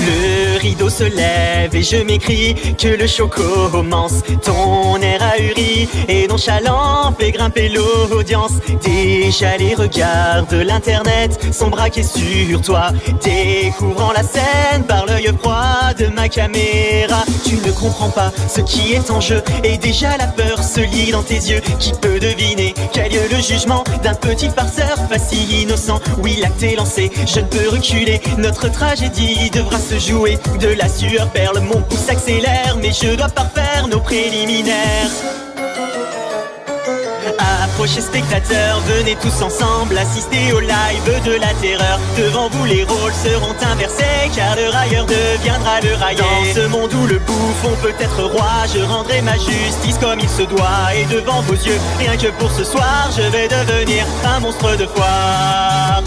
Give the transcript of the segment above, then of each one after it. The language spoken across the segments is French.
Le rideau se lève et je m'écris que le show commence. Ton air ahuri et nonchalant fait grimper l'audience. Déjà les regards de l'internet sont braqués sur toi, découvrant la scène par l'œil froid de ma caméra. Tu ne comprends pas ce qui est en jeu et déjà la peur se lit dans tes yeux. Qui peut deviner quel lieu le jugement d'un petit farceur facile innocent? Oui, l'acte est lancé, je ne peux reculer. Notre tragédie devra se jouer. De la sueur perle, mon pouce s'accélère, mais je dois parfaire nos préliminaires. Approchez spectateurs, venez tous ensemble assister au live de la terreur. Devant vous les rôles seront inversés, car le railleur deviendra le raillé. Dans ce monde où le bouffon peut être roi, je rendrai ma justice comme il se doit. Et devant vos yeux, rien que pour ce soir, je vais devenir un monstre de foire.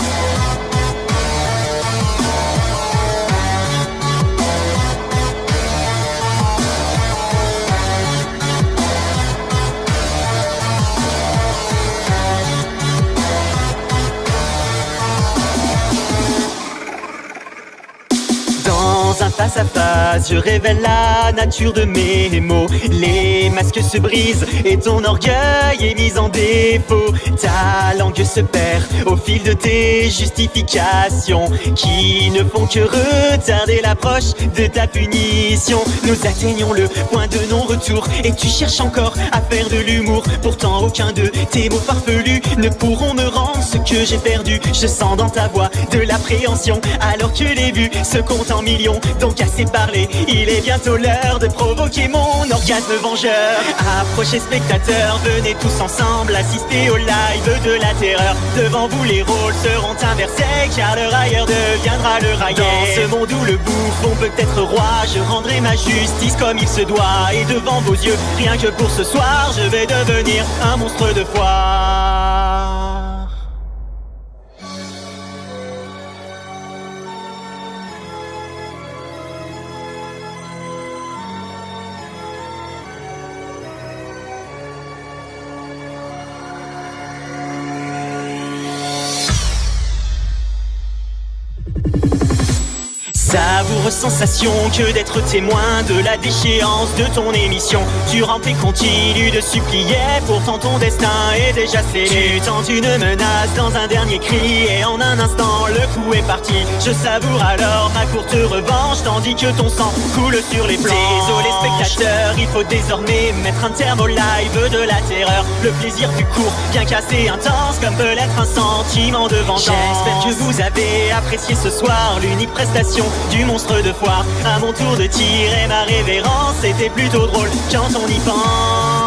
Dans un face à face, je révèle la nature de mes mots. Les masques se brisent et ton orgueil est mis en défaut. Ta langue se perd au fil de tes justifications, qui ne font que retarder l'approche de ta punition. Nous atteignons le point de non-retour et tu cherches encore à faire de l'humour. Pourtant aucun de tes mots farfelus ne pourront me rendre ce que j'ai perdu. Je sens dans ta voix de l'appréhension, alors que les vues se comptent en millions. Donc assez parlé, il est bientôt l'heure de provoquer mon orgasme vengeur. Approchez spectateurs, venez tous ensemble assister au live de la terreur. Devant vous les rôles seront inversés, car le railleur deviendra le raillé. Dans ce monde où le bouffon peut être roi, je rendrai ma justice comme il se doit. Et devant vos yeux, rien que pour ce soir, je vais devenir un monstre de foire. Savoureuse sensation que d'être témoin de la déchéance de ton émission. Tu rampes et continues de supplier, pourtant ton destin est déjà scellé. Tu tentes une menace dans un dernier cri et en un instant le coup est parti. Je savoure alors ma courte revanche tandis que ton sang coule sur les planches. Désolé spectateur, il faut désormais mettre un terme au live de la terreur. Le plaisir fut court, bien qu'assez intense, comme peut l'être un sentiment de vengeance. J'espère que vous avez apprécié ce soir l'unique prestation du monstre de foire. À mon tour de tirer ma révérence, c'était plutôt drôle quand on y pense.